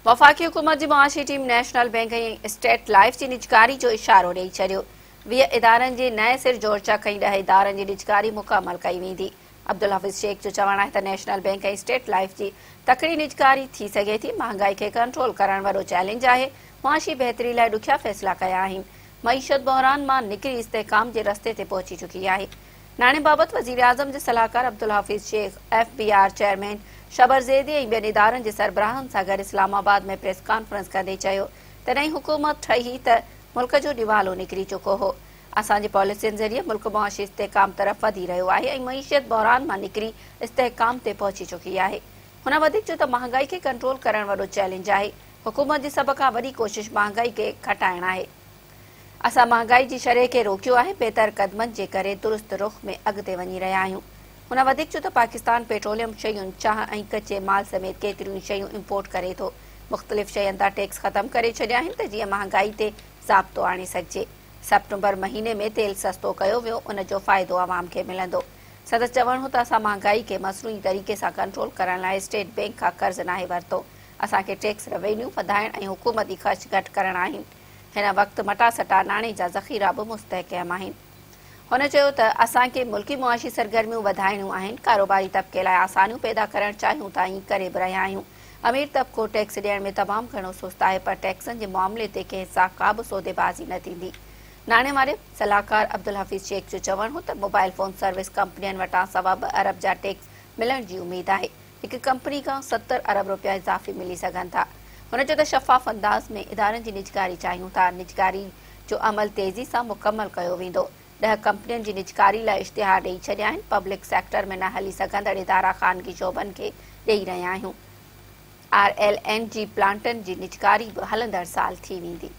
वफ़ाक़ी हुकूमत जी मुआशी team national bank ऐं स्टेट लाइफ जी निजकारी जो इशारो ॾेई छॾियो। 20 इदारनि जे नए सिर जोड़चा कई 10 इदारनि जी निजकारी मुकमल कई वेंदी। अब्दुल हफ़ीज़ शेख जो चवणु आहे त नेशनल बैंक ऐं स्टेट लाइफ जी तकड़ी निजकारी थी सघे थी। महांगाई खे कंट्रोल करण वॾो चैलेंज आहे। मुआशी बहितरी लाइ ॾुखिया फ़ैसिला कया आहिनि। मईशत बहरान मां निकिरी इस्तेहकाम जे रस्ते ते पहुची चुकी आहे। नाणे बाबति वज़ीर आज़म जे सलाहकार अब्दुल हफ़ीज़ शेख, FBR चेयरमैन शबर ज़ैदी ऐं ॿियनि इदारनि जे सरबराहनि सां गॾु इस्लामाबाद में प्रेस कॉन्फ्रेंस कंदे चयो त नई हुकूमत ठही त मुल्क जो दिवालो निकिरी चुको हो। असांजी पॉलिसियुनि ज़रिए मुल्क मुआशी इस्तेहकाम तरफ़ वधी रहियो आहे ऐं मईशत बहरान मां निकिरी इस्तेहकाम ते पहुची चुकी आहे। हुन वधीक चयो त महांगाई खे कंट्रोल करणु वॾो चैलेंज आहे। हुकूमत जी सभ खां वॾी कोशिश महांगाई खे घटाइणु आहे। असां महांगाई जी शरह खे रोकियो आहे। बहितर क़दमनि जे करे दुरुस्त रुख़ में अॻिते वञी रहिया आहियूं। हुन वधीक चयो त पाकिस्तान पेट्रोलियम शयुनि, चांहि ऐं कचे माल समेत केतिरियूं शयूं इम्पोर्ट करे थो। मुख़्तलिफ़ शयुनि तां टैक्स ख़तमु करे छॾिया आहिनि त जीअं महांगाई ते ज़ाब्तो आणे सघिजे। सेप्टेम्बर महीने में तेल सस्तो कयो वियो, उन जो फ़ाइदो आवाम खे मिलंदो। संदसि चवणु हो त असां महांगाई खे मसनूई तरीक़े सां कंट्रोल करण लाइ स्टेट बैंक खां कर्ज़ नाहे वरितो। असांखे टैक्स रेवेन्यू वधाइण ऐं हुकूमती ख़र्च घटि करणा आहिनि। हिन वक़्तु मटासटा नाणे जा ज़ख़ीरा बि मुस्तहकम आहिनि। हुन चयो त असांखे मुल्की मुआशी सरगर्मियूं वधाइणियूं आहिनि। कारोबारी तबिके लाइ आसानियूं पैदा करणु चाहियूं था ऐं करे बि रहिया आहियूं। अमीर तबिको टैक्स ॾियण में तमामु घणो सुस्त आहे, पर टैक्सनि जे मामले ते कंहिं सां का बि सौदेबाज़ी न थींदी। नाणे वारे सलाहकार अब्दुल हफ़ीज़ शेख जो चवणु हो त मोबाइल फोन सर्विस कंपनियुनि वटां सवा 2 अरब जा टैक्स मिलण जी उमेद आहे। हिकु कंपनी खां 70 अरब रुपया इज़ाफ़ी मिली सघनि था। हुन चयो त शफ़ाफ़ अंदाज़ में इदारनि जी निजकारी चाहियूं था। निजकारी जो अमल तेज़ी सां मुकमल कयो वेंदो। 10 कंपनियुनि जी निजकारी लाइ इश्तिहार ॾेई छॾिया आहिनि। पब्लिक सेक्टर में न हली सघंदड़ इदारा ख़ानगी शोबनि खे ॾेई रहिया आहियूं। RLN जी प्लांटनि जी निजकारी बि हलंदड़ साल थी वेंदी।